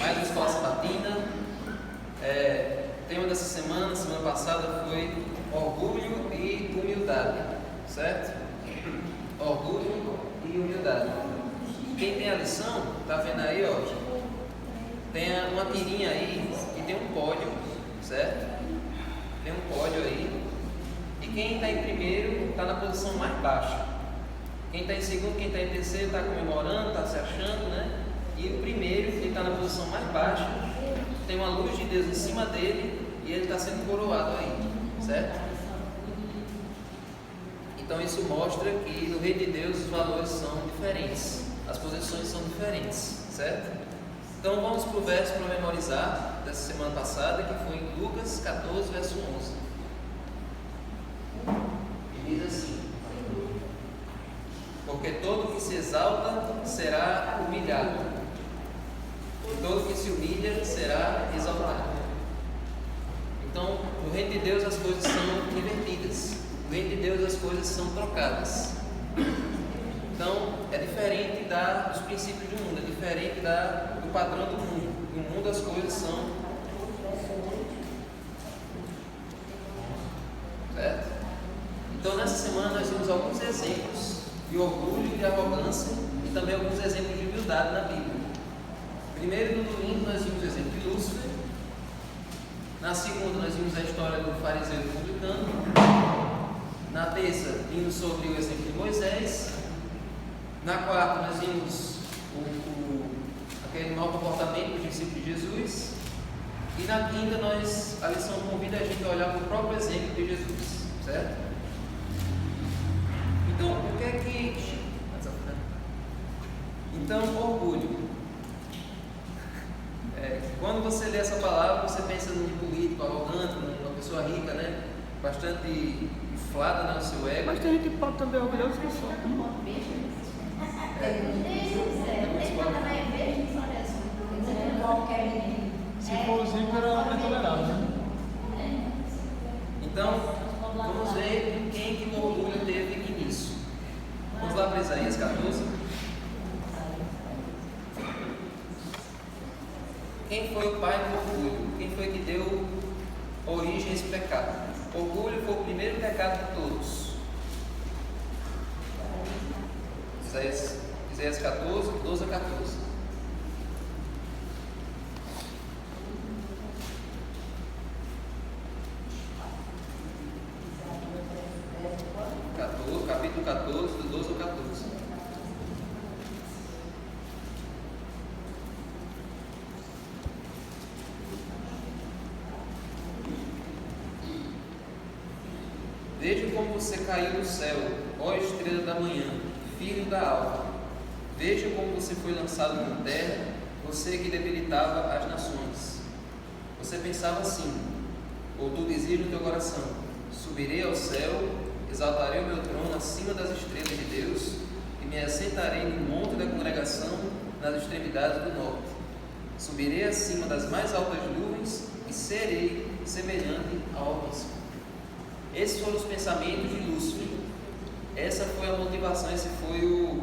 mais uma escola sabatina. O tema dessa semana passada foi orgulho e humildade, certo? Orgulho e humildade. Quem tem a lição, tá vendo aí, ó? Tem uma tirinha aí e tem um pódio, certo? Tem um pódio aí. E quem está em primeiro está na posição mais baixa. Quem está em segundo, quem está em terceiro está comemorando, está se achando, né? E o primeiro, que está na posição mais baixa, tem uma luz de Deus em cima dele e ele está sendo coroado aí, certo? Então isso mostra que no reino de Deus os valores são diferentes, as posições são diferentes, certo? Então vamos para o verso para memorizar dessa semana passada, que foi em Lucas 14, verso 11. E diz assim: porque todo que se exalta será humilhado, e todo que se humilha será exaltado. Então, no reino de Deus as coisas são invertidas, no reino de Deus as coisas são trocadas. Então, é diferente dos princípios do mundo, é diferente do padrão do mundo. No mundo as coisas são, certo? Então, nessa semana nós vimos alguns exemplos de orgulho e de arrogância e também alguns exemplos de humildade na Bíblia. Primeiro, no domingo, nós vimos o exemplo de Lúcifer. Na segunda, nós vimos a história do fariseu e do publicano. Na terça, vimos sobre o exemplo de Moisés. Na quarta, nós vimos aquele mau comportamento dos discípulos de Jesus. E na quinta, a lição convida a gente a olhar para o próprio exemplo de Jesus, certo? Então, o que é que... Então, orgulho. Quando você lê essa palavra, você pensa num político arrogante, numa pessoa rica, né? Bastante inflada no seu ego. Mas tem gente que pode também orgulhoso que só. Se for zico, era intolerável, né? Então, vamos ver quem que o orgulho teve início. Vamos lá para Isaías 14. Quem foi o pai do orgulho? Quem foi que deu origem a esse pecado? Orgulho foi o primeiro pecado de todos. Isaías 14, 12 a 14. Capítulo 14, do 12 ao 14. Veja como você caiu do céu, ó estrela da manhã, filho da alva. Veja como você foi lançado na terra, você que debilitava as nações. Você pensava assim, ou tu dizias no teu coração: subirei ao céu, exaltarei o meu trono acima das estrelas de Deus, e me assentarei no monte da congregação nas extremidades do norte. Subirei acima das mais altas nuvens e serei semelhante ao Altíssimo. Esses foram os pensamentos de Lúcifer. Essa foi a motivação, esse foi o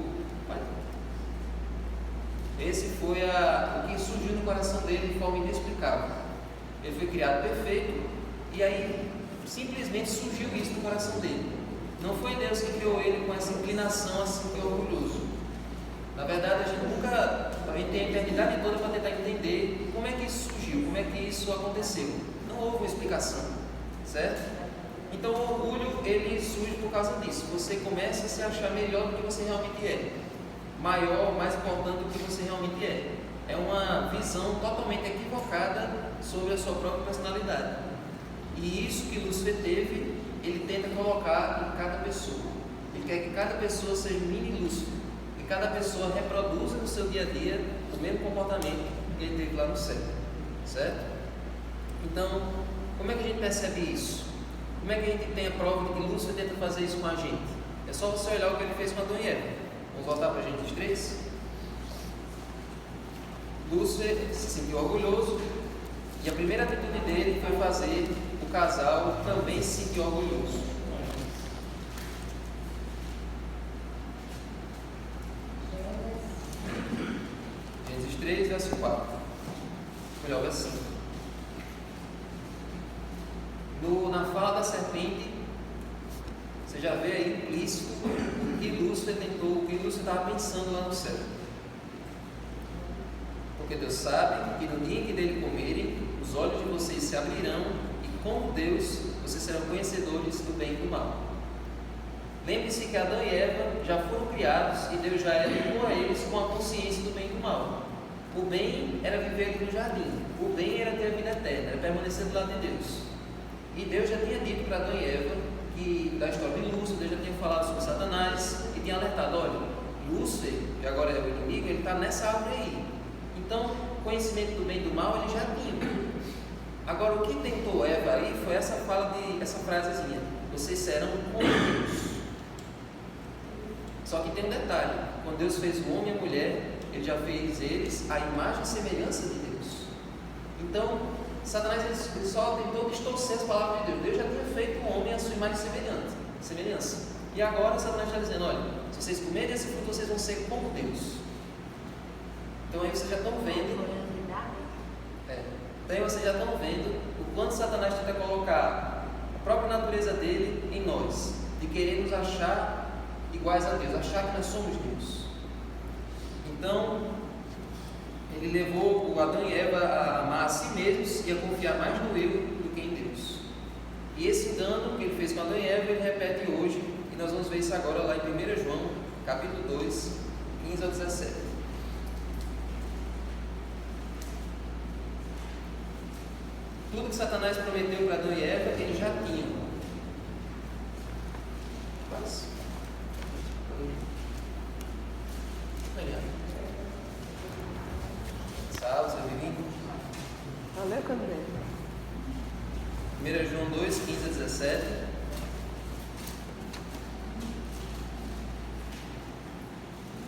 que surgiu no coração dele de forma inexplicável. Ele foi criado perfeito e aí simplesmente surgiu isso no coração dele. Não foi Deus que criou ele com essa inclinação assim que é orgulhoso. Na verdade, a gente tem a eternidade toda para tentar entender como é que isso surgiu, como é que isso aconteceu. Não houve uma explicação, certo? Então o orgulho, ele surge por causa disso. Você começa a se achar melhor do que você realmente é, maior, mais importante do que você realmente é. É uma visão totalmente equivocada sobre a sua própria personalidade. E isso que Lúcifer teve, ele tenta colocar em cada pessoa. Ele quer que cada pessoa seja mini Lúcifer, que cada pessoa reproduza no seu dia a dia o mesmo comportamento que ele teve lá no céu, certo? Então, como é que a gente percebe isso? Como é que a gente tem a prova de que Lúcifer tenta fazer isso com a gente? É só você olhar o que ele fez com Adão e Eva. Vamos voltar para a Gênesis 3? Lúcifer se sentiu orgulhoso e a primeira atitude dele foi fazer o casal também se sentir orgulhoso. Gênesis 3, verso 4. Foi algo assim. Na fala da serpente, você já vê aí implícito o que Lúcifer tentou, o que Lúcifer estava pensando lá no céu. Porque Deus sabe que no dia em que dele comerem, os olhos de vocês se abrirão e, como Deus, vocês serão conhecedores do bem e do mal. Lembre-se que Adão e Eva já foram criados e Deus já educou a eles com a consciência do bem e do mal. O bem era viver ali no jardim, o bem era ter a vida eterna, era permanecer do lado de Deus. E Deus já tinha dito para Adão e Eva que, da história de Lúcifer, Deus já tinha falado sobre Satanás e tinha alertado: olha, Lúcifer, que agora é o inimigo, ele está nessa árvore aí. Então, conhecimento do bem e do mal ele já tinha. Agora, o que tentou Eva aí foi essa frasezinha: vocês serão como Deus. Só que tem um detalhe: quando Deus fez o homem e a mulher, Ele já fez eles à imagem e semelhança de Deus. Então, Satanás ele só tentou distorcer as palavras de Deus. Deus já tinha feito o homem à sua imagem e semelhança. E agora Satanás está dizendo: olha, se vocês comerem esse fruto, vocês vão ser como Deus. Então aí vocês já estão vendo. Então aí vocês já estão vendo o quanto Satanás tenta colocar a própria natureza dele em nós, de querer nos achar iguais a Deus, achar que nós somos Deus. Então, ele levou o Adão e Eva a amar a si mesmos e a confiar mais no eu do que em Deus. E esse engano que ele fez com Adão e Eva, ele repete hoje, e nós vamos ver isso agora lá em 1 João, capítulo 2, 15 ao 17. Tudo que Satanás prometeu para Adão e Eva, ele já tinha. Salve, seu vivinho. Valeu, Candré. 1 João 2, 15 a 17.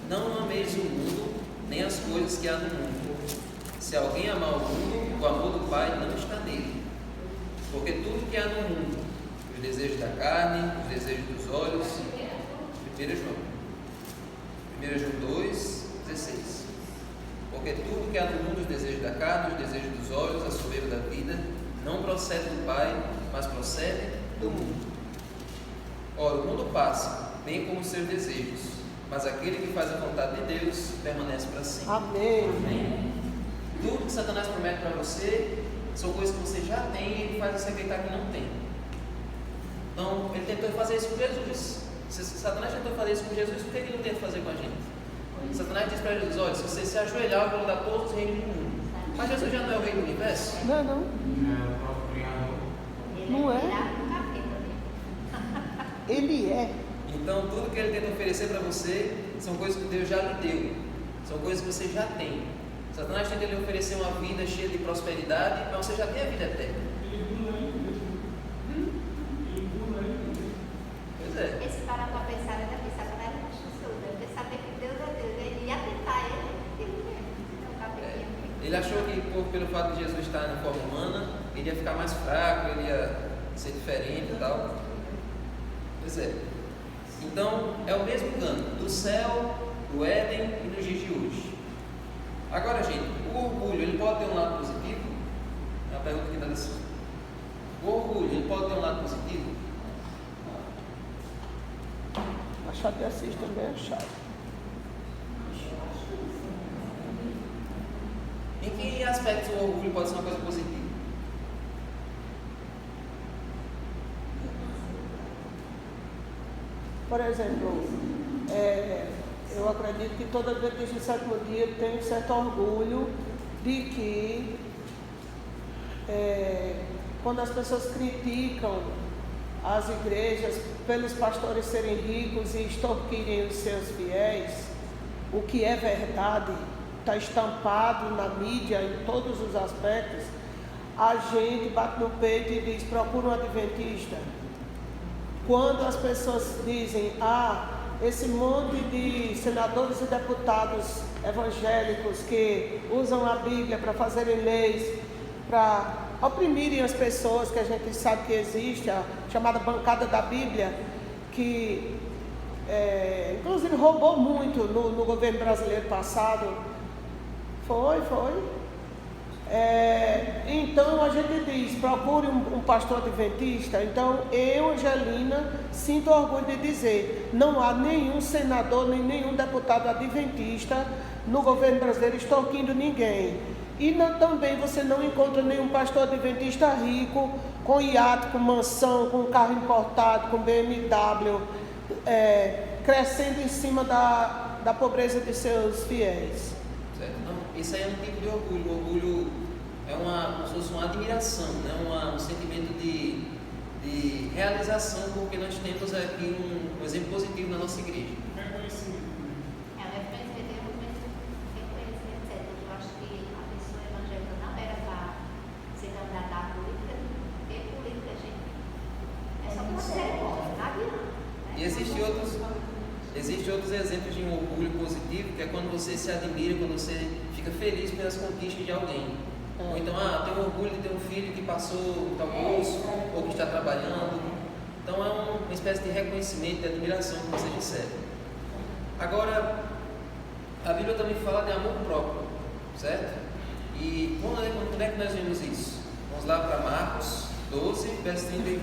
Não ameis o mundo, nem as coisas que há no mundo. Se alguém amar o mundo, o amor do Pai não está nele. Porque tudo que há no mundo, os desejos da carne, os desejos dos olhos, 1 João 2, 16. Porque tudo que há no mundo, os desejos da carne, os desejos dos olhos, a soberba da vida, não procede do Pai, mas procede do mundo. Ora, o mundo passa, bem como os seus desejos, mas aquele que faz a vontade de Deus permanece para sempre. Amém. Amém. Tudo que Satanás promete para você são coisas que você já tem e ele faz você acreditar que não tem. Então, ele tentou fazer isso com Jesus. Se Satanás tentou fazer isso com Jesus, por que ele não tenta fazer com a gente? Satanás diz para Jesus: olha, se você se ajoelhar, eu vou dar todos os reinos do mundo. Mas Jesus já não é o rei do universo? Não. Não é? Ele é. Então, tudo que ele tenta oferecer para você são coisas que Deus já lhe deu. São coisas que você já tem. Satanás tenta lhe oferecer uma vida cheia de prosperidade, mas você já tem a vida eterna. Pois é. Esse para para pensar, ele deve pensar para ele não chuchu, deve saber que Deus é Deus, ele ia tentar Ele achou que pelo fato de Jesus estar na forma humana, ele ia ficar mais fraco, ele ia ser diferente e tal. Pois é. Então, é o mesmo engano do céu, do Éden e nos dias de hoje. Agora, gente, o orgulho, ele pode ter um lado positivo? É uma pergunta que está nesse. O orgulho, ele pode ter um lado positivo? Machado de Assis também é chato. Em que aspectos o orgulho pode ser uma coisa positiva? Por exemplo, eu acredito que toda vez que no sétimo dia eu tenho um certo orgulho de que quando as pessoas criticam as igrejas pelos pastores serem ricos e extorquirem os seus fiéis, o que é verdade, está estampado na mídia em todos os aspectos, a gente bate no peito e diz: procura um adventista. Quando as pessoas dizem: esse monte de senadores e deputados evangélicos que usam a Bíblia para fazerem leis, para oprimirem as pessoas, que a gente sabe que existe, a chamada bancada da Bíblia, que inclusive roubou muito no governo brasileiro passado. Foi. Então a gente diz, procure um pastor adventista. Então eu, Angelina, sinto orgulho de dizer, não há nenhum senador, nem nenhum deputado adventista no governo brasileiro extorquindo ninguém. E também você não encontra nenhum pastor adventista rico, com iate, com mansão, com carro importado, com BMW, crescendo em cima da pobreza de seus fiéis. Certo? Não, isso aí é um tipo de orgulho. O orgulho é como se fosse uma admiração, né? Um sentimento de realização, porque nós temos aqui um exemplo positivo na nossa igreja. Eu acho que a pessoa evangélica não era para se candidatar à política, porque política, gente, é só para ser pobre, não adianta. E existem outros exemplos de um orgulho positivo, que é quando você se admira, quando você fica feliz pelas conquistas de alguém. Ou então, tem orgulho de ter um filho que passou tal curso, ou que está trabalhando. Então é uma espécie de reconhecimento, de admiração, como vocês disseram. Agora, a Bíblia também fala de amor próprio, certo? E quando é que nós vemos isso? Vamos lá para Marcos 12, verso 31.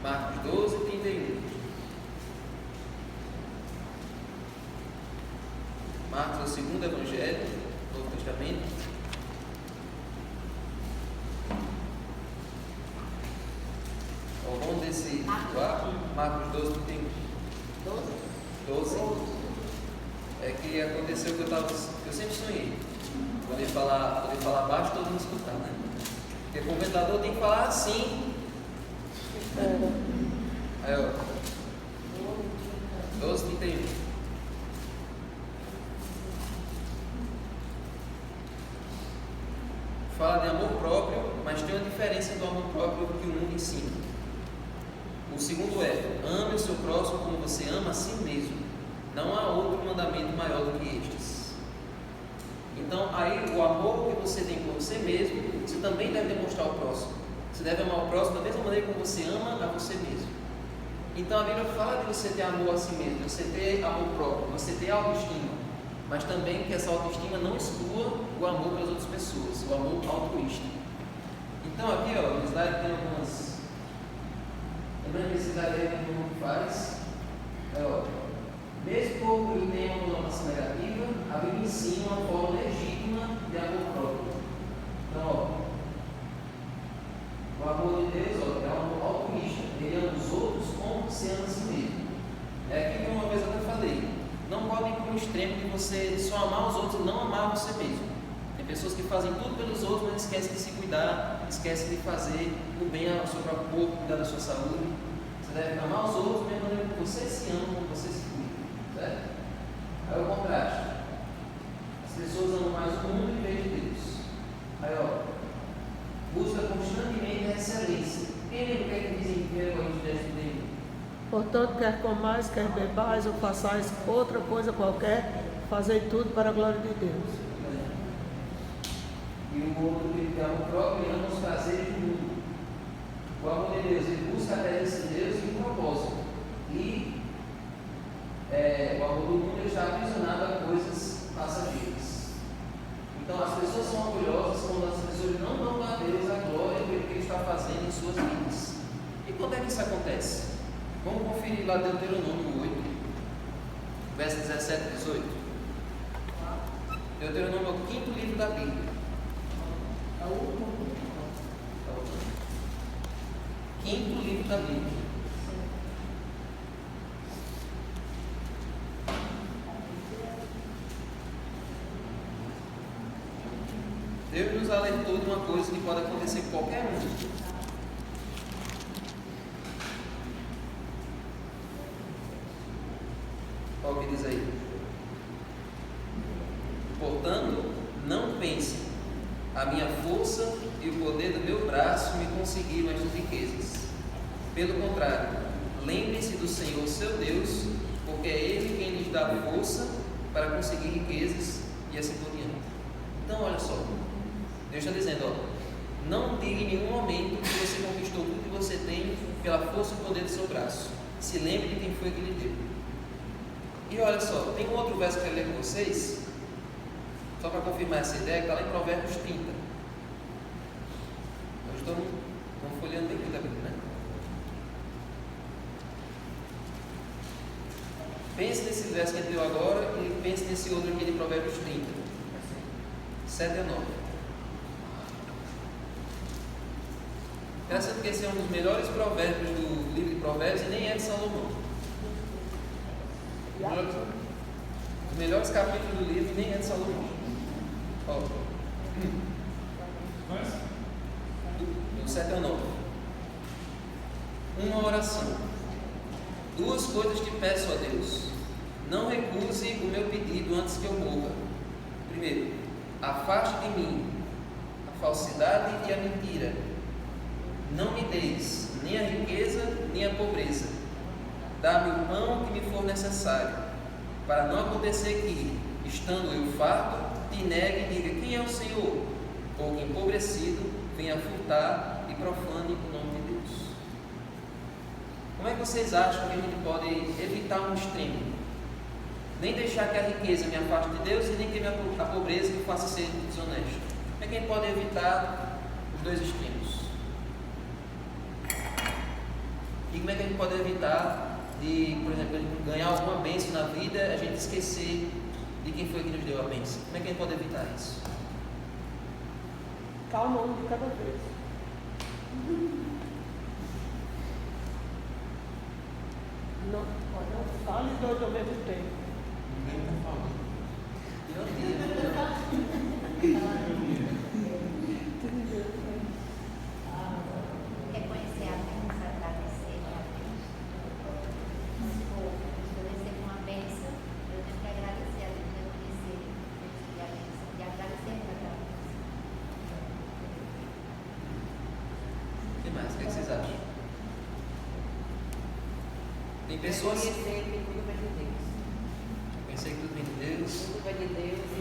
Marcos 12, 31. Marcos é o segundo evangelho do Novo Testamento. Ao longo desse Marcos 12, 31. 12. É que aconteceu que eu sempre sonhei. Poder falar baixo, todo mundo escutar, né? Porque o comentador tem que falar assim. Aí, ó. 12, 31. Fala de amor próprio, mas tem uma diferença do amor próprio que o mundo ensina. O segundo ame o seu próximo como você ama a si mesmo. Não há outro mandamento maior do que estes. Então, aí o amor que você tem por você mesmo, você também deve demonstrar ao próximo. Você deve amar o próximo da mesma maneira como você ama a você mesmo. Então a Bíblia fala de você ter amor a si mesmo, você ter amor próprio, você ter autoestima. Mas também que essa autoestima não exclua o amor pelas outras pessoas, o amor altruísta. Então aqui, no slide tem algumas... Lembrando que esse slide aí que o mundo faz. Mesmo que o orgulho tenha uma conotação negativa, a Bíblia ensina uma forma legítima de amor próprio. Então, o amor de Deus é um amor altruísta. Ele ama os outros como você ama a si mesmo. É aquilo que uma vez eu até falei. Não pode ir para um extremo de você só amar os outros e não amar você mesmo. Tem pessoas que fazem tudo pelos outros, mas esquecem de se cuidar, esquecem de fazer o bem ao seu próprio corpo, cuidar da sua saúde. Você deve amar os outros da mesma maneira que você se ama, como você se cuida. Certo? Aí o contraste. As pessoas amam mais o mundo em vez de Deus. Aí, busca constantemente a excelência. Quem lembra o que é que diz em 1 Coríntios 10, 31? Portanto, quer comais, quer bebais ou façais outra coisa qualquer, fazei tudo para a glória de Deus. E o outro que amor próprio ama os prazeres do mundo. O amor de Deus, ele busca a presença de Deus e um propósito. E o amor do mundo está aprisionado a coisas passageiras. Então as pessoas são orgulhosas quando as pessoas não dão a Deus a glória pelo que Ele está fazendo em suas vidas. E quando é que isso acontece? Vamos conferir lá Deuteronômio 8, verso 17 e 18. Deuteronômio é o quinto livro da Bíblia. Quinto livro da Bíblia. Deus nos alertou de uma coisa que pode acontecer com qualquer um. Olha o que diz aí. Portanto, não pense, a minha força e o poder do meu braço me conseguiram estas riquezas. Pelo contrário, lembre-se do Senhor seu Deus, porque é Ele quem lhes dá força para conseguir riquezas e assim por diante. Então, olha só, Deus está dizendo, não diga em nenhum momento que você conquistou tudo que você tem pela força e poder do seu braço. Se lembre de quem foi que lhe deu. E olha só, tem um outro verso que eu quero ler com vocês, só para confirmar essa ideia, que está lá em Provérbios 30. Eu estou folheando bem tudo a Bíblia, né? Pense nesse verso que a gente leu agora e pense nesse outro aqui de Provérbios 30, 7 a 9. Interessante que esse é um dos melhores provérbios do livro de Provérbios e nem é de Salomão. Os melhores capítulos do livro e nem é de Salomão. Ó. Do 7 a 9. Uma oração. Duas coisas te peço a Deus. Não recuse o meu pedido antes que eu morra. Primeiro, afaste de mim a falsidade e a mentira. Não me deis nem a riqueza nem a pobreza. Dá-me o pão que me for necessário, para não acontecer que, estando eu farto, te negue e diga: quem é o Senhor? Ou que empobrecido venha furtar e profane o nome de Deus. Como é que vocês acham que a gente pode evitar um extremo? Nem deixar que a riqueza me afaste de Deus e nem que a pobreza me faça ser desonesto. Como é que a gente pode evitar os dois extremos? E como é que a gente pode evitar de, por exemplo, ganhar alguma bênção na vida, a gente esquecer de quem foi que nos deu a bênção? Como é que a gente pode evitar isso? Calma, um de cada vez. Não, olha, fale dois ao mesmo tempo. Ninguém está falando. Reconhecer a bênção, agradecer a Deus. Se eu receber uma bênção, eu tenho que agradecer a Deus, reconhecer a bênção e agradecer por aquela bênção. O que mais? O que vocês acham? Tem pessoas. Reconhecer que tudo vem de Deus. Pensei que tudo vem de Deus. Tudo vem de Deus e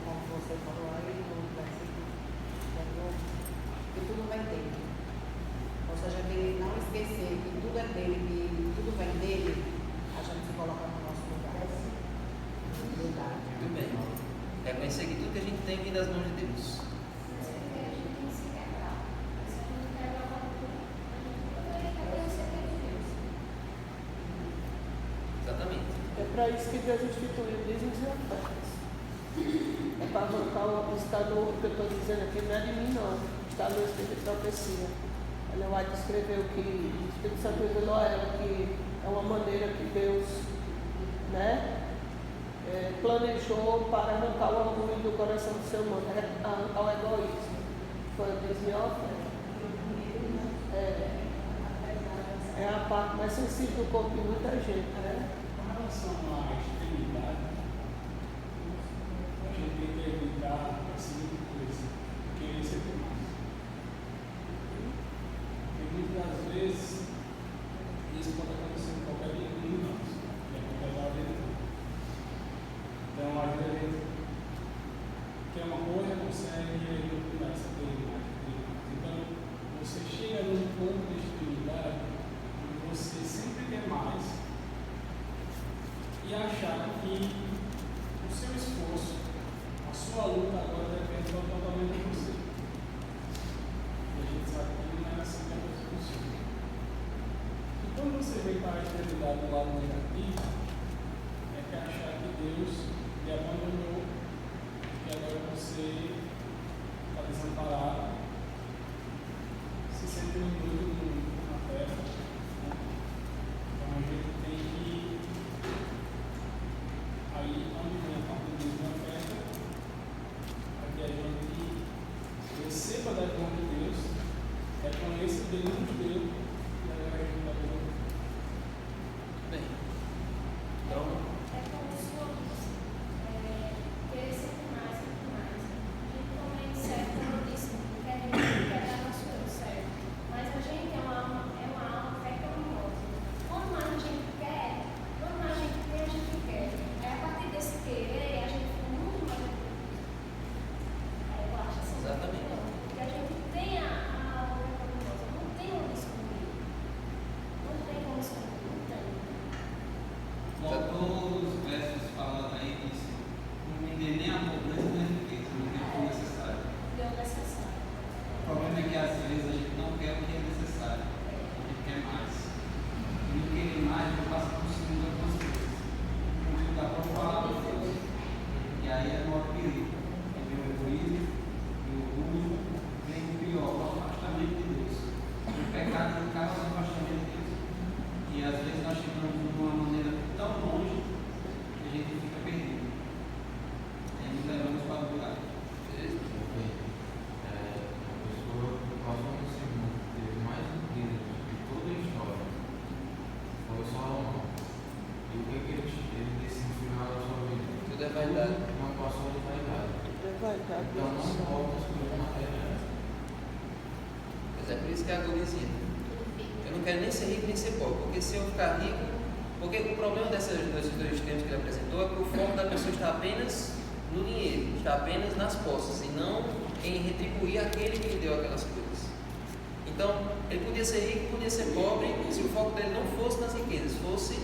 como você falou aí, tudo vai ser que tudo vai dele. Ou seja, dele não esquecer que tudo é dele, que tudo vem dele, a gente se coloca no nosso lugar. Muito bem. Reconhecer que tudo que a gente tem vem das mãos de Deus. Exatamente. É para isso que Deus instituiu dízimos e ofertas. É para arrancar o abuscador, que eu estou dizendo aqui não é de mim não, está no Espírito de Profecia. Ela vai descrever o que o Espírito Santo revelou a ela, que é uma maneira que Deus, né, planejou para arrancar o orgulho do coração do ser humano, arrancar o egoísmo. Foi o dízimo e a oferta. É a parte mais sensível do corpo de muita gente, né? Com relação à extremidade, a gente tem que evitar a seguinte coisa: querer ser demais. Porque muitas vezes isso pode acontecer em qualquer dia de nós, e acontece lá dentro. Então, às vezes a gente quer uma coisa, consegue e aí não começa a ter mais. Então, você chega num ponto de extremidade, você sempre quer mais e achar que o seu esforço, a sua luta agora depende totalmente de você. E a gente sabe que não é assim que a coisa funciona. E quando você vem para a extremidade do lado negativo, é que achar que Deus lhe abandonou e agora você está desamparado, se sente inútil na terra. A gente tem que, aí onde vem a parte do dízimo e oferta, para que a gente receba das mãos de Deus, reconheça que Deus nos deu e agora a gente está dando. Bem, é vaidade. Uma porção de vaidade. É vaidade. Então não importa as coisas materiais. Mas é por isso que é agonia. Eu não quero nem ser rico nem ser pobre, porque se eu ficar rico, porque o problema desses dois termos que ele apresentou é que o foco da pessoa está apenas no dinheiro, está apenas nas posses e não em retribuir aquele que lhe deu aquelas coisas. Então, ele podia ser rico, podia ser pobre, se o foco dele não fosse nas riquezas, fosse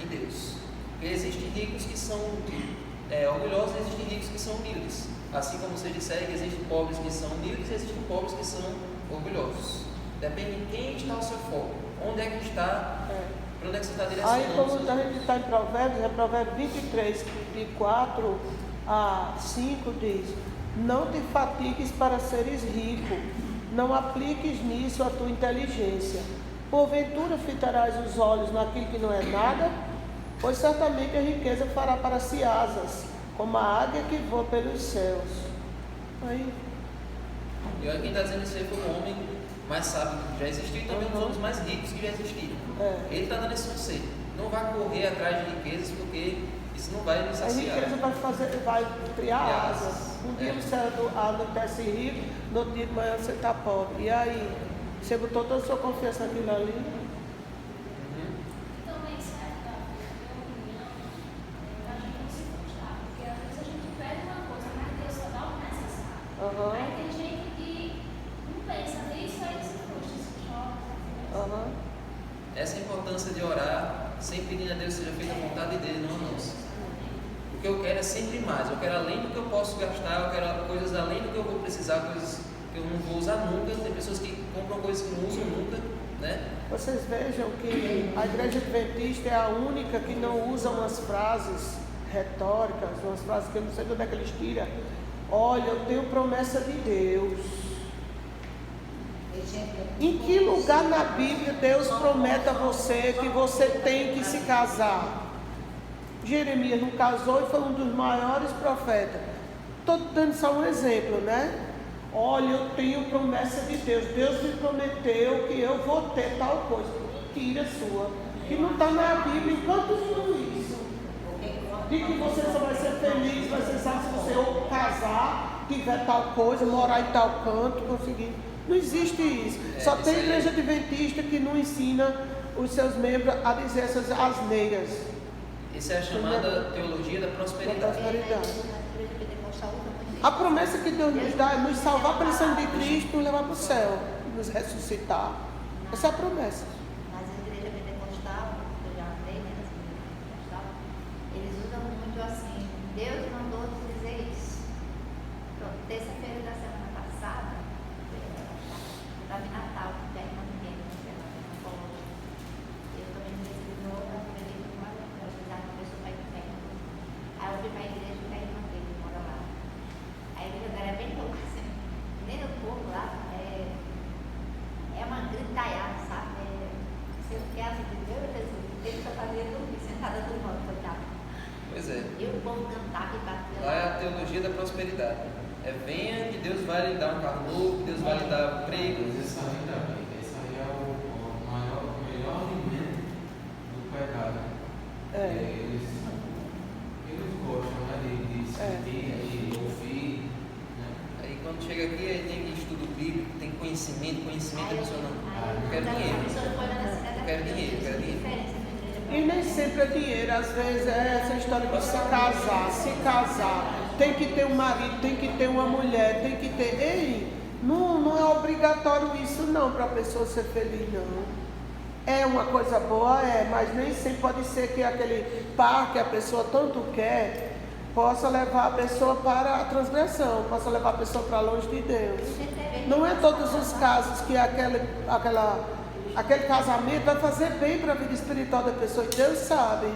em Deus. Porque existem ricos que são orgulhosos e existem ricos que são humildes. Assim como vocês disseram que existem pobres que são humildes e existem pobres que são orgulhosos. Depende de quem está o seu foco, onde é que está, para onde é que você está direcionando. Aí, como a gente está em Provérbios, é Provérbios 23, de 4 a 5, diz: não te fatigues para seres rico, não apliques nisso a tua inteligência. Porventura fitarás os olhos naquilo que não é nada, pois certamente a riqueza fará para si asas, como a águia que voa pelos céus. Aí, E olha, quem está dizendo isso aí foi um homem mais sábio que já existiu e também um dos homens mais ricos que já existiram. Ele está dando esse conselho. Não vá correr atrás de riquezas, porque isso não vai nos a saciar. riqueza vai criar asas. Um dia você anoitece rico, no outro dia de manhã você está pobre. E aí, você botou toda a sua confiança naquilo ali? Também serve da opinião, a gente não se frustrar, porque às vezes a gente pede uma coisa, mas Deus só dá o necessário. Aí tem gente que não pensa nisso, aí se frustra, se chora. Essa é a importância de orar, sem pedir a Deus que seja feita a vontade dele, não a nossa. O que eu quero é sempre mais. Eu quero além do que eu posso gastar, eu quero coisas além do que eu vou precisar, coisas que eu não vou usar nunca. Tem pessoas que compram coisas que não usam nunca, né? Vocês vejam que a igreja adventista é a única que não usa umas frases retóricas, umas frases que eu não sei de onde é que eles tiram. Olha, eu tenho promessa de Deus. Em que lugar na Bíblia Deus promete a você que você tem que se casar? Jeremias não casou e foi um dos maiores profetas. Estou dando só um exemplo, né? Olha, eu tenho promessa de Deus. Deus me prometeu que eu vou ter tal coisa. Mentira sua. Que não está na Bíblia. Enquanto isso? De que você só vai ser feliz, vai ser salvo se você ou casar, tiver tal coisa, morar em tal canto, conseguir. Não existe isso. Só tem igreja adventista que não ensina os seus membros a dizer essas asneiras. Isso é a chamada teologia da prosperidade. A promessa que Deus nos dá é nos salvar pelo sangue de Cristo e nos levar para o céu, nos ressuscitar. Essa é a promessa. Mas a igreja pentecostal, eu já andei nessa igreja pentecostal, eles usam muito assim: Deus mandou te dizer isso. Pronto, terça-feira da semana passada, eu estava em Natal, que é uma menina, eu também me designou para poder ajudar uma pessoa para ir para a Aí eu fui para a igreja da irmã dele, que mora lá. A igreja dela é bem louca, assim. Nem o povo lá é uma gritaiada, sabe? Se eu quero de Deus, Jesus, ele só fazia dormir, sentada do lado, coitado. Pois é. E o povo cantava e batia. Lá é a teologia da prosperidade. É venha que Deus vai lhe dar um carro novo, que Deus vai lhe dar emprego. Mas esse aí é o melhor alimento do pecado. Eles gostam, né, de sentir, de ouvir. Né? Aí quando chega aqui, aí tem estudo bíblico, tem conhecimento emocional. Eu quero A dinheiro. pessoa foi na cidade. Eu quero dinheiro. E nem sempre é dinheiro, às vezes é essa história de se casar, tem que ter um marido, tem que ter uma mulher, tem que ter. Ei, não é obrigatório isso não para a pessoa ser feliz, não. É uma coisa boa, mas nem sempre pode ser que aquele par que a pessoa tanto quer possa levar a pessoa para a transgressão, possa levar a pessoa para longe de Deus. Não é todos os casos que aquele casamento vai fazer bem para a vida espiritual da pessoa, e Deus sabe.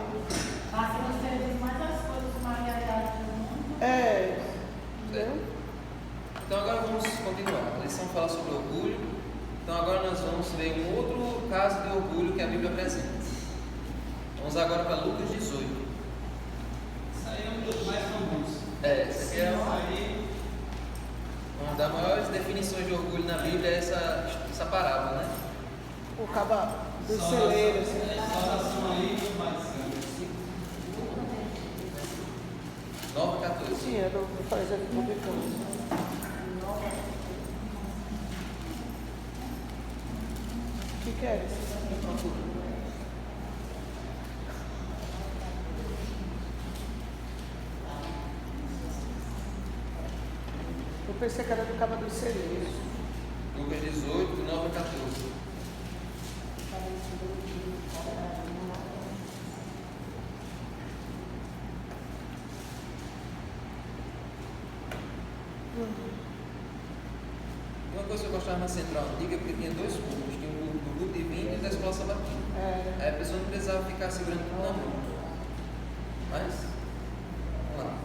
Mas se você diz mais as coisas materiais do mundo. Entendeu? Então agora vamos continuar. A lição fala sobre orgulho. Então agora nós vamos ver um outro caso de orgulho que a Bíblia apresenta. Vamos agora para Lucas 18. Isso aí é um dos mais comuns. Essa aqui é uma das maiores definições de orgulho na Bíblia, é essa parábola, né? O cabo dos celeiros. Saudação aí, mas Sim, é do fariseu e publicano. O que é isso? Eu pensei que era do Cabo dos Celeiros. Lucas 18, 9 a 14. Uma coisa que eu gostava na Central Antiga é porque tinha dois cultos. Tinha o culto do grupo divino e da escola sabatina. Aí a pessoa não precisava ficar segurando tudo na mão. Mas, vamos lá.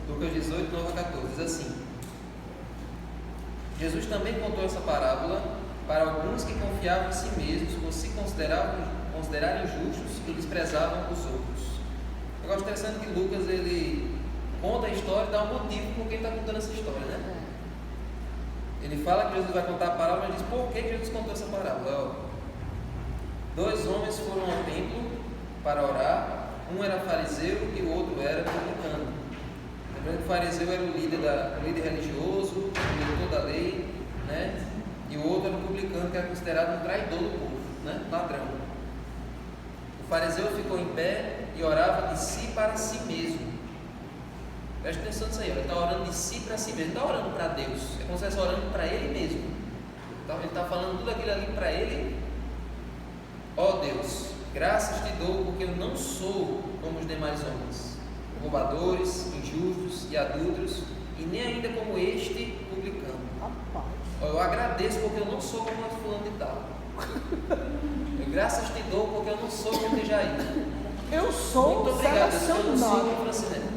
Lucas 18, 9 a 14, diz assim: Jesus também contou essa parábola para alguns que confiavam em si mesmos, por se considerarem justos e desprezavam os outros. Eu gosto interessante que Lucas ele conta a história e dá um motivo por que ele está contando essa história, né? Ele fala que Jesus vai contar a parábola, mas diz por que Jesus contou essa parábola. Dois homens foram ao templo para orar, um era fariseu e o outro era publicano. Lembrando que o fariseu era o líder religioso, o leitor da lei, né? E o outro era o publicano, que era considerado um traidor do povo, né? Ladrão. O fariseu ficou em pé e orava de si para si mesmo. Preste atenção nisso aí, ele está orando de si para si mesmo, ele está orando para Deus, é como se estivesse orando para ele mesmo. Então, ele está falando tudo aquilo ali para ele. Ó Deus, graças te dou porque eu não sou como os demais homens, roubadores, injustos e adúlteros, e nem ainda como este publicano. Eu agradeço porque eu não sou como o fulano de tal. Graças te dou porque eu não sou como Jair. Eu sou muito obrigado, eu não sou como selecionado.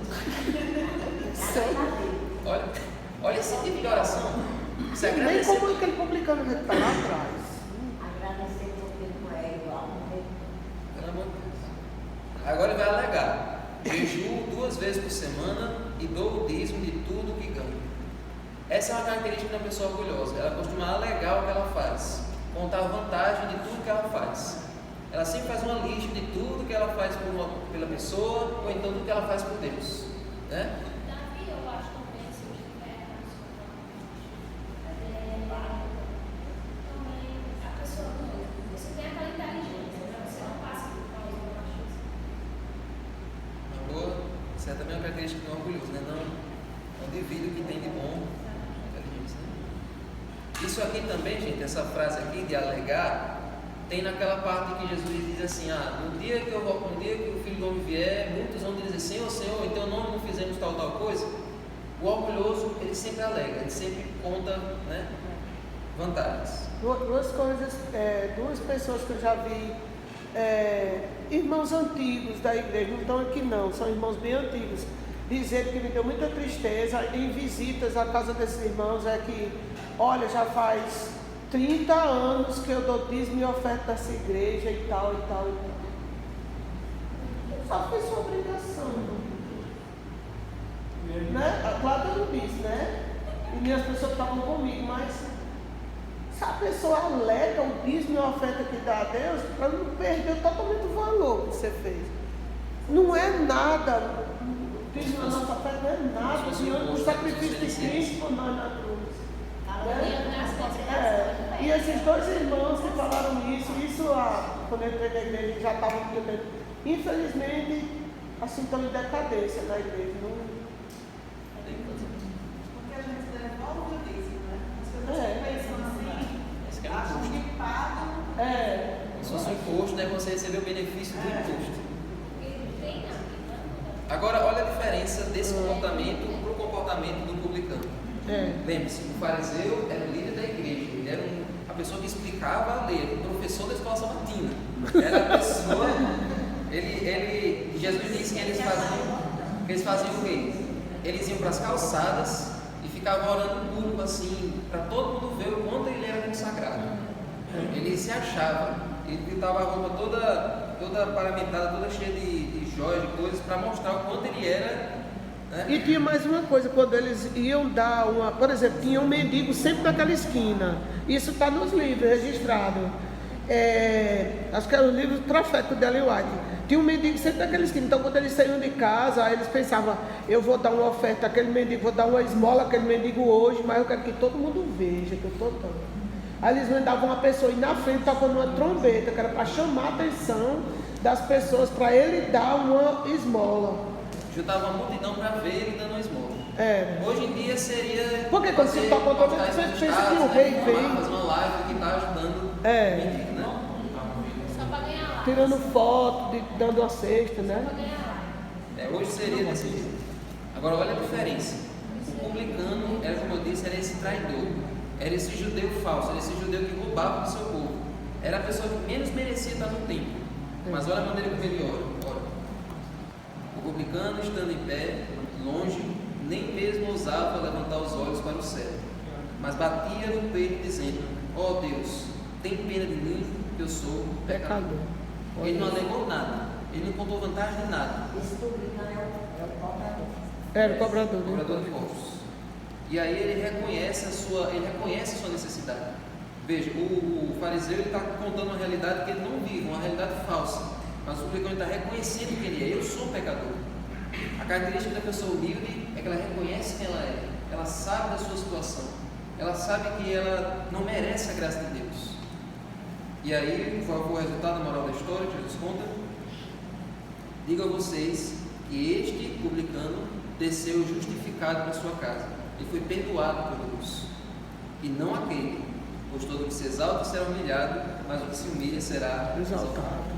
Olha esse tipo de oração. Você Nem agradecer. como aquele publicano que está lá atrás. Agradecer porque não é igual. Pelo amor de Deus. Agora ele vai alegar: jejuo 2 vezes por semana e dou o dízimo de tudo que ganho. Essa é uma característica da pessoa orgulhosa. Ela costuma alegar o que ela faz, contar a vantagem de tudo que ela faz. Ela sempre faz uma lista de tudo que ela faz pela pessoa, ou então tudo que ela faz por Deus, né? Davi, eu acho também, se eu estiver também a pessoa, você tem aquela inteligência, né? Você não passa por causa do machismo. Uma boa, isso é também uma característica do orgulhoso, né? Não divide o que tem de bom. Inteligência, né? Isso aqui também, gente, essa frase aqui de alegar, tem naquela parte que Jesus diz assim: no dia que o Filho do Homem vier, muitos vão dizer: Senhor, Senhor, em teu nome não fizemos tal coisa. O orgulhoso, ele sempre alega, ele sempre conta, né, vantagens. Duas coisas, duas pessoas que eu já vi, irmãos antigos da igreja, não estão aqui não, são irmãos bem antigos, dizer que me deu muita tristeza em visitas à casa desses irmãos, é que, olha, já faz 30 anos que eu dou dízimo e oferta dessa igreja e tal, e tal, e tal. Eu só fiz sua obrigação, né? A Cláudia não disse, né? E minhas pessoas estavam comigo, mas se a pessoa alega o dízimo e a oferta que dá a Deus, para não perder totalmente o valor que você fez. Não é nada, o dízimo da nossa oferta não é nada diante do sacrifício de Cristo por nós na cruz. E esses dois irmãos que falaram isso, quando eu entrei na igreja já estavam entendendo. Infelizmente, assim, estão em decadência na igreja. Porque a gente devolve o dízimo, né? As pessoas pensam assim, acham que pagam. Se fosse um imposto, né, você recebeu o benefício do imposto. Agora, olha a diferença desse comportamento para o comportamento do publicano. Lembre-se, o fariseu era o líder da igreja, ele era a pessoa que explicava a lei, o professor da escola sabatina. Era a pessoa. Jesus disse que eles faziam o quê? Eles iam para as calçadas e ficavam orando público assim, para todo mundo ver o quanto ele era consagrado. Ele se achava, ele estava a roupa toda paramentada, toda cheia de joias, de coisas, para mostrar o quanto ele era. E tinha mais uma coisa, quando eles iam dar por exemplo, tinha um mendigo sempre naquela esquina. Isso está nos livros registrado. Acho que era o livro Trofético de Ellen White. Tinha um mendigo sempre daqueles times. Então, quando eles saíam de casa, aí eles pensavam, eu vou dar uma oferta àquele mendigo, vou dar uma esmola àquele mendigo hoje, mas eu quero que todo mundo veja que eu estou dando. Aí eles mandavam uma pessoa ir na frente tocando uma trombeta, que era para chamar a atenção das pessoas, para ele dar uma esmola. Juntava uma multidão para ver ele dando uma esmola. Hoje em dia seria... Porque quando você toca uma trombeta, você pensa que o rei vem. Fazer uma live que está ajudando o mendigo, né? Só para ganhar lá. Tirando foto, dando uma cesta, né? Só para ganhar lá. Hoje seria desse jeito. Agora olha a diferença. O publicano, era como eu disse, era esse traidor. Era esse judeu falso, era esse judeu que roubava do seu povo. Era a pessoa que menos merecia estar no templo. Mas olha a maneira como ele ora. O publicano, estando em pé, longe, nem mesmo ousava levantar os olhos para o céu, mas batia no peito dizendo, ó Deus, tem pena de mim, que eu sou pecador. Ele não alegou nada, ele não contou vantagem de nada. Esse publicano é o cobrador. Era o cobrador. Cobrador de impostos. E aí ele reconhece a sua necessidade. Veja, o fariseu está contando uma realidade que ele não vive, uma realidade falsa. Mas o publicano está reconhecendo quem ele é. Eu sou um pecador. A característica da pessoa humilde é que ela reconhece quem ela é. Ela sabe da sua situação. Ela sabe que ela não merece a graça de Deus. E aí, qual foi o resultado da moral da história que Jesus conta? Digo a vocês que este publicano desceu justificado para sua casa. Ele foi perdoado por Deus. E não aquele, pois todo que se exalta será humilhado, mas o que se humilha será exaltado.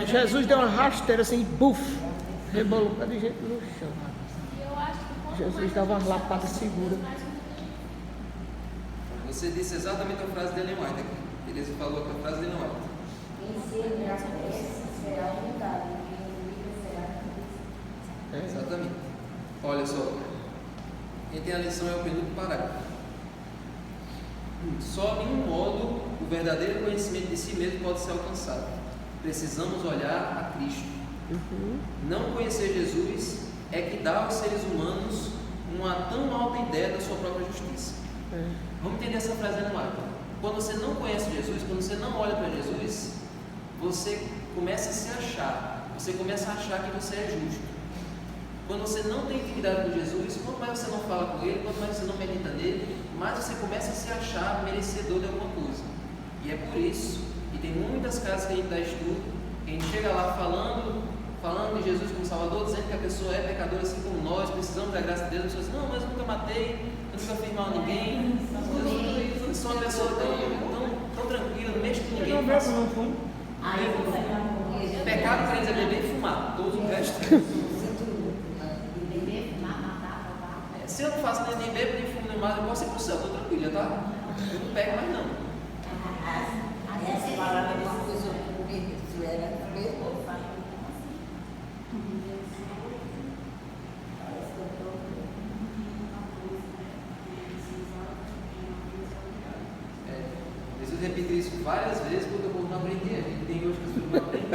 Jesus deu uma rasteira assim, buf, rebolou para de gente no chão. Eu acho que Jesus dava uma lapada segura. Você disse exatamente a frase de Ellen White aqui. Ele falou a frase de Ellen White. Quem se engrandece será humilhado, quem humilha será engrandecido. Exatamente. Olha só. Quem tem a lição é o penúltimo parágrafo. Só em um modo o verdadeiro conhecimento de si mesmo pode ser alcançado. Precisamos olhar a Cristo. Não conhecer Jesus é que dá aos seres humanos uma tão alta ideia da sua própria justiça. Vamos entender essa frase no ar. Quando você não conhece Jesus, quando você não olha para Jesus, você começa a se achar. Você começa a achar que você é justo. Quando você não tem intimidade com Jesus, quanto mais você não fala com Ele, quanto mais você não medita nele, mais você começa a se achar merecedor de alguma coisa. E é por isso que tem muitas casas que a gente dá estudo, que a gente chega lá falando de Jesus como Salvador, dizendo que a pessoa é pecadora assim como nós, precisamos da graça de Deus. A pessoa diz, não, mas eu nunca matei, eu nunca fiz mal a ninguém, eu sou uma pessoa tão tranquila, não mexo com ninguém. Eu mesmo não fui. Pecado para eles é beber e fumar, todo o resto. Beber, fumar, matar, roubar. Se eu não faço nem bebo, nem fumo, nem mais, eu posso ir para o céu, estou tranquila, tá? Eu não pego mais não. Essa palavra é uma coisa que isso era mesmo. Jesus repetiu isso várias vezes porque o povo não aprendia. E tem hoje que as pessoas não aprendem.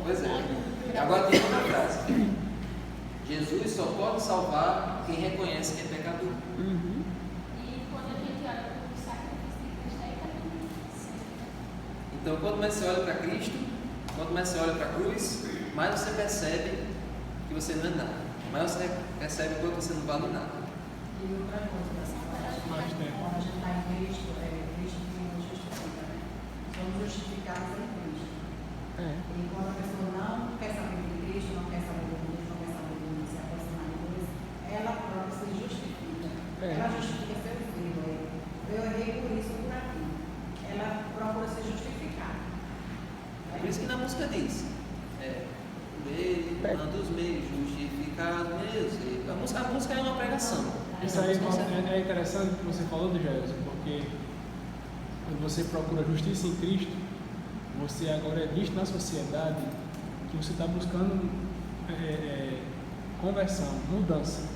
Pois é. Agora tem outra frase. Jesus só pode salvar quem reconhece que é pecador. E quando a gente olha para o sacrifício de Cristo, aí está tudo certo. Então, quanto mais você olha para Cristo, quanto mais você olha para a cruz, mais você percebe que você não é nada. Mais você percebe que você não vale nada. E outra coisa, Mais tempo. quando a gente está em Cristo, Cristo que nos justifica, né? Somos justificados em Cristo. E quando a pessoa não quer saber de Cristo, não quer saber de Deus, não quer saber de se aproximar de Deus, ela própria se justifica. Ela justifica seu filho. Eu errei por isso, por aqui. Ela procura se justificar. Por isso que na música diz, dos meios justificados, a música é uma pregação. Isso aí é interessante o que você falou do Jesus, porque quando você procura justiça em Cristo, você agora é visto na sociedade que você está buscando conversão, mudança.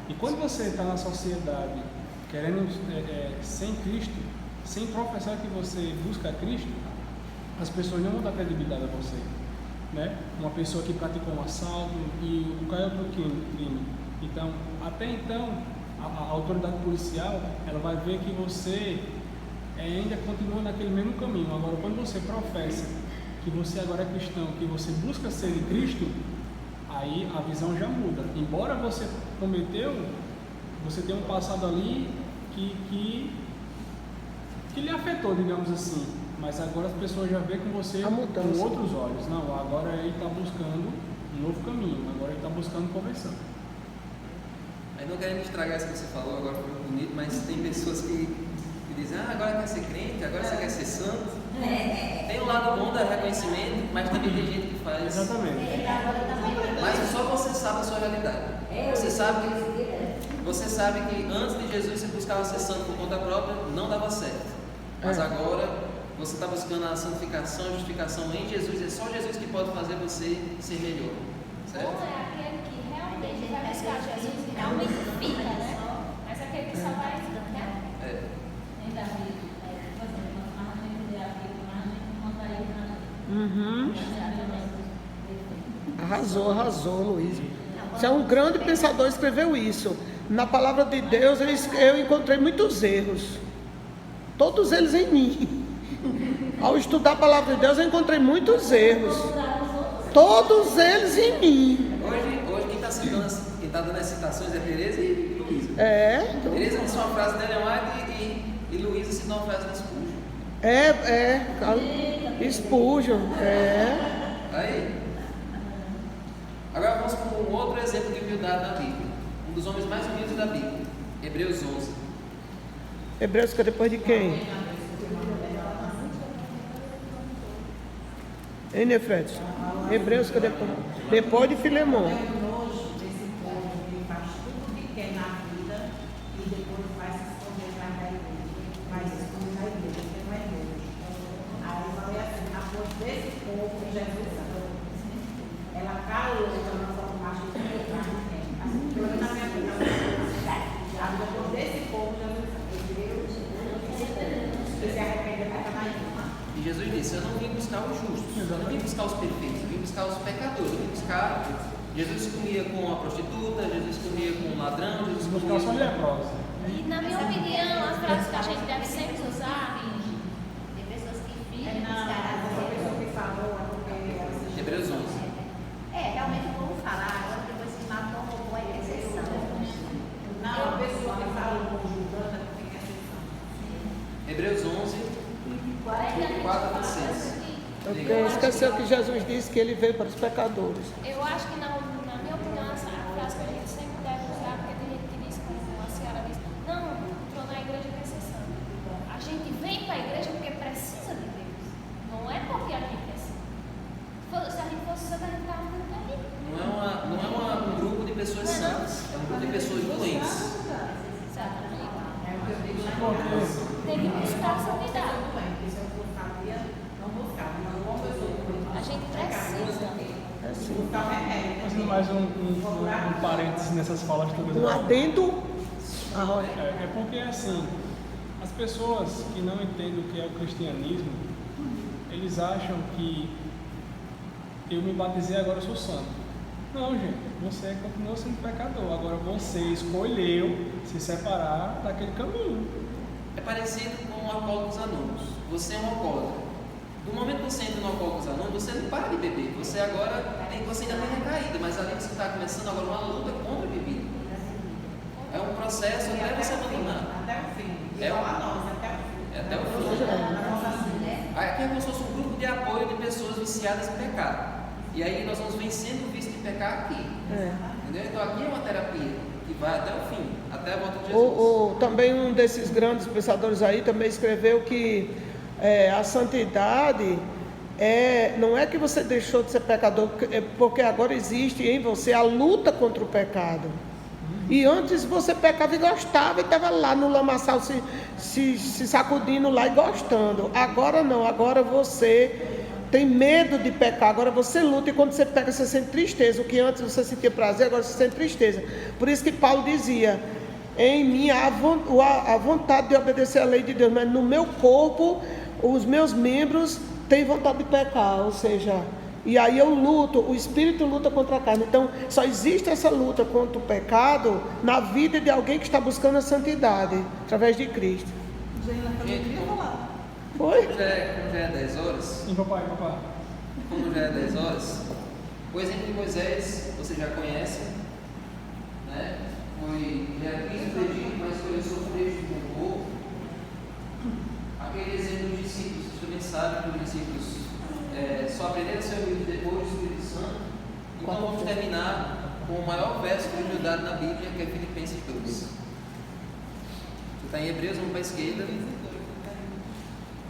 E quando você está na sociedade querendo sem Cristo, sem professar que você busca Cristo, as pessoas não vão dar credibilidade a você, né? Uma pessoa que praticou um assalto e caiu para o crime. Então, até então, a autoridade policial, ela vai ver que você ainda continua naquele mesmo caminho. Agora, quando você professa que você agora é cristão, que você busca ser em Cristo, aí a visão já muda. Embora você cometeu, você tem um passado ali que lhe afetou, digamos assim. Mas agora as pessoas já veem com você com outros olhos. Não, agora ele está buscando um novo caminho, agora ele está buscando conversão. Aí não querendo estragar isso que você falou, agora foi muito bonito, mas tem pessoas que dizem, agora quer ser crente, agora você quer ser santo. Tem um lado bom do reconhecimento, mas também tem gente que faz. Exatamente. Mas só você sabe a sua realidade. Você sabe que antes de Jesus você buscava ser santo por conta própria, não dava certo. Mas agora você está buscando a santificação, a justificação em Jesus. É só Jesus que pode fazer você ser melhor. Certo? Ou é aquele que realmente vai buscar Jesus e realmente fica, né? Mas aquele que só vai, né? Arrasou, Luiz. Você é um grande pensador, escreveu isso. Na palavra de Deus eu encontrei muitos erros. Todos eles em mim. Ao estudar a palavra de Deus eu encontrei muitos erros. Todos eles em mim. Hoje quem está dando as citações é Tereza e Luísa. Tereza disse uma frase de Ellen White e Luísa citou uma frase de Spurgeon. Spurgeon. Aí. Agora vamos para um outro exemplo de humildade na Bíblia. Um dos homens mais humildes da Bíblia. Hebreus 11. Hebreus que é depois de quem? Hein, Nefretes? Hebreus que é depois de Filemão. Eu nojo desse povo que faz tudo o que quer na vida e depois vai se esconder atrás da igreja. Vai se esconder na igreja, porque não é Deus. Aí eu falei assim, após desse povo, Jesus ela calou a nossa marcha de assim, pelo menos na minha vida. Aí depois desse povo, Jesus que se arrepende vai estar na igreja. E Jesus disse, eu não vim buscar os justos, eu não vim buscar os perfeitos, eu vim buscar os pecadores, eu vim buscar... Jesus comia com a prostituta, Jesus comia com o ladrão, Jesus comia com... E na minha opinião, a frase que a gente deve sempre usar, Tem pessoas que ficam Hebreus 11. realmente o povo fala, agora depois que matou um robô é exceção. Não, a pessoa que fala o povo julgando é porque é exceção. Hebreus 11, 4 a 6. Porque esqueceu que Jesus disse que ele veio para os pecadores. eu acho que na minha opinião, essa é a frase que a gente sempre deve usar, porque tem gente que diz, como a senhora disse, não, entrou na igreja com exceção. A gente vem para a igreja porque precisa de Deus, não é porque a gente precisa. Se a gente fosse santa, a gente estava muito aí. Não é um grupo de pessoas santas, é um grupo de pessoas doentes. Exatamente. É o que eu digo lá em casa. Tem que buscar a santidade. Porque se eu for sabia, não buscava. Mas uma pessoa A gente precisa. buscar o remédio. Fazendo mais um parênteses nessas falas todas. Um adendo. É porque assim, as pessoas que não entendem o que é o cristianismo, eles acham que eu me batizei agora eu sou santo. Não, gente, você continua sendo pecador. Agora você escolheu se separar daquele caminho. É parecido com o Alcoólicos Anônimos. Você é um alcoólatra. No momento que você entra no Alcoólicos Anônimos, você não para de beber. Você ainda tem recaída, mas ali você está começando agora uma luta contra a bebida. É um processo até você abandonar. Até o fim. É Igual a nós, até o fim. É até o fim. Na nossa vida. Aqui é como se fosse um grupo de apoio de pessoas viciadas em pecado. E aí nós vamos vencendo o vício de pecar aqui. Entendeu? Então aqui é uma terapia que vai até o fim, até a volta de Jesus. Também um desses grandes pensadores aí também escreveu que a santidade não é que você deixou de ser pecador, porque agora existe em você a luta contra o pecado. E antes você pecava e gostava e estava lá no lamaçal se sacudindo lá e gostando. Agora não, agora você tem medo de pecar, agora você luta e quando você peca você sente tristeza. O que antes você sentia prazer, agora você sente tristeza. Por isso que Paulo dizia, em mim há a vontade de obedecer à lei de Deus, mas no meu corpo, os meus membros têm vontade de pecar, ou seja, e aí eu luto, o espírito luta contra a carne. Então só existe essa luta contra o pecado na vida de alguém que está buscando a santidade, através de Cristo. Gente, eu queria falar. Foi? Já é 10 horas. Sim, papai. como já é 10 horas, o exemplo de Moisés, você já conhece, né? Ele era príncipe do Egito, mas foi sofrer com o povo. Aquele exemplo dos discípulos, vocês também sabem que os discípulos só aprenderam a ser humildes depois do Espírito Santo. Então vamos terminar com o maior verso de humildade na Bíblia, que é Filipenses 2. Você está em Hebreus, vamos para a esquerda.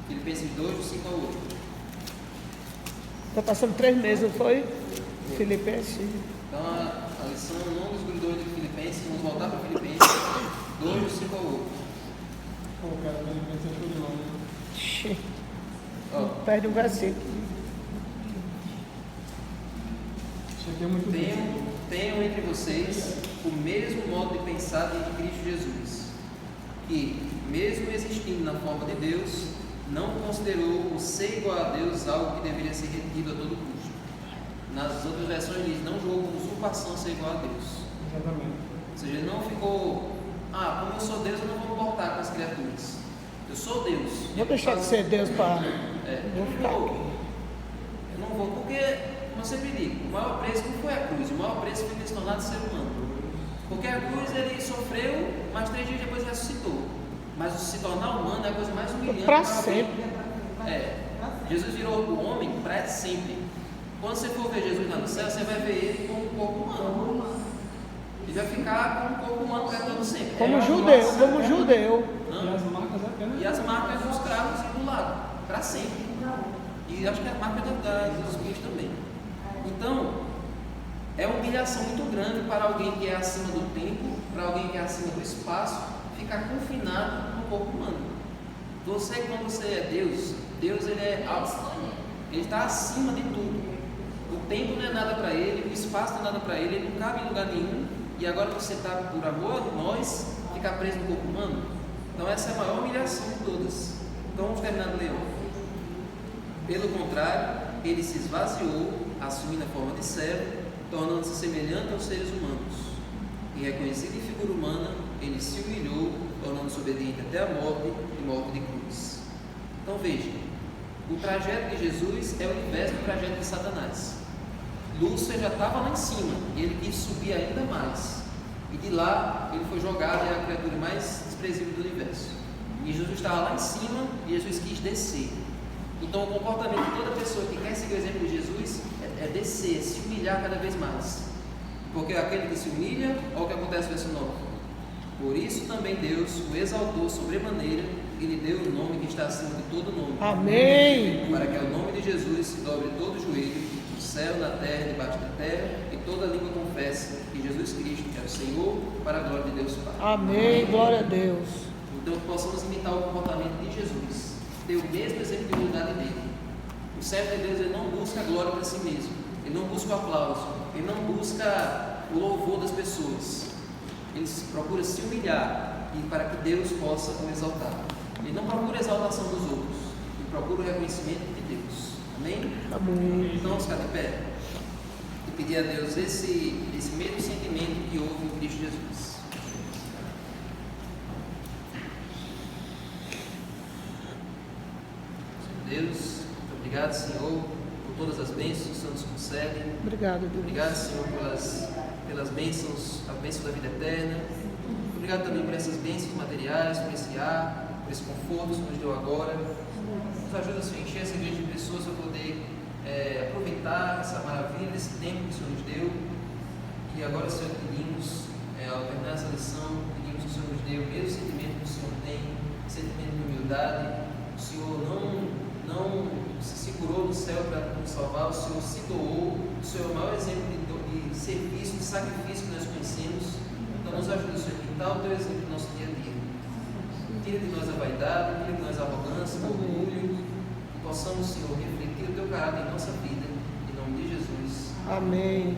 Filipenses 2, do 5 ao 8. Está passando 3 meses, não foi? Filipenses. Então a lição não desgrudou de Filipenses, vamos voltar para Filipenses 2, do 5 ao 8. Pô, cara, Filipenses é tudo longe. Perde um versículo. Isso aqui é muito bom. Tenham entre vocês o mesmo modo de pensar de Cristo Jesus, que, mesmo existindo na forma de Deus, não considerou o ser igual a Deus algo que deveria ser retido a todo custo. Nas outras versões diz, não julgou como usurpação ser igual a Deus. Exatamente. Ou seja, ele não ficou, como eu sou Deus, eu não vou me importar com as criaturas. Eu sou Deus. Vou deixar de ser Deus para... Eu não vou, porque, como eu sempre digo, o maior preço não foi a cruz, o maior preço foi ter se tornado ser humano. Porque a cruz ele sofreu, mas 3 dias depois ressuscitou. Mas o se tornar humano é a coisa mais humilhante para alguém. sempre. Jesus virou o homem para sempre. Quando você for ver Jesus lá no céu, você vai ver ele como um corpo humano. Ele vai ficar com um corpo humano para todo sempre. Como judeu. E as marcas dos cravos do lado, para sempre. E acho que a marca dos bichos também. Então, é uma humilhação muito grande para alguém que é acima do tempo, para alguém que é acima do espaço, ficar confinado no corpo humano. Você, quando você é Deus ele está acima de tudo. O tempo não é nada para ele, o espaço não é nada para ele não cabe em lugar nenhum. E agora você está, por amor a nós, ficar preso no corpo humano. Então essa é a maior humilhação de todas. Então vamos terminar de ler. Pelo contrário, ele se esvaziou, assumindo a forma de servo, tornando-se semelhante aos seres humanos. E reconhecido em figura humana, ele se humilhou, tornando-se obediente até a morte e morte de cruz. Então veja, o trajeto de Jesus é o inverso do trajeto de Satanás. Lúcifer já estava lá em cima e ele quis subir ainda mais. E de lá ele foi jogado, é a criatura mais desprezível do universo. E Jesus estava lá em cima e Jesus quis descer. Então o comportamento de toda pessoa que quer seguir o exemplo de Jesus é descer, se humilhar cada vez mais. Porque aquele que se humilha, olha o que acontece no verso 9. Por isso também Deus o exaltou sobremaneira e lhe deu o nome que está acima de todo nome. Amém. Para que ao nome de Jesus se dobre todo o joelho, no céu, na terra, debaixo da terra, e toda língua confesse que Jesus Cristo é o Senhor, para a glória de Deus Pai. Amém. Glória a Deus. Então que possamos imitar o comportamento de Jesus, ter o mesmo exemplo de humildade dele. O servo de Deus ele não busca a glória para si mesmo, ele não busca o aplauso, ele não busca o louvor das pessoas, ele procura se humilhar e para que Deus possa o exaltar. Ele não procura a exaltação dos outros, ele procura o reconhecimento de Deus. Amém? Amém. Então vamos ficar de pé e pedir a Deus esse mesmo sentimento que houve em Cristo Jesus. Deus, muito obrigado, Senhor, por todas as bênçãos que o Senhor nos concede. Obrigado, Deus. Obrigado, Senhor, pelas bênçãos, a bênção da vida eterna. Obrigado também por essas bênçãos materiais, por esse ar, por esse conforto que o Senhor nos deu agora. Nos ajuda, Senhor, a encher essa igreja de pessoas para poder aproveitar essa maravilha desse tempo que o Senhor nos deu. E agora, Senhor, pedimos, ao terminar essa lição, pedimos que o Senhor nos dê o mesmo sentimento que o Senhor tem, sentimento de humildade. O Senhor não se segurou no céu para nos salvar, o Senhor se doou, o Senhor é o maior exemplo de serviço, de sacrifício que nós conhecemos. Então nos ajuda, Senhor, a imitar o Teu exemplo no nosso dia a dia. Tira de nós a vaidade, tira de nós a arrogância, o orgulho, que possamos, Senhor, refletir o Teu caráter em nossa vida, em nome de Jesus. Amém.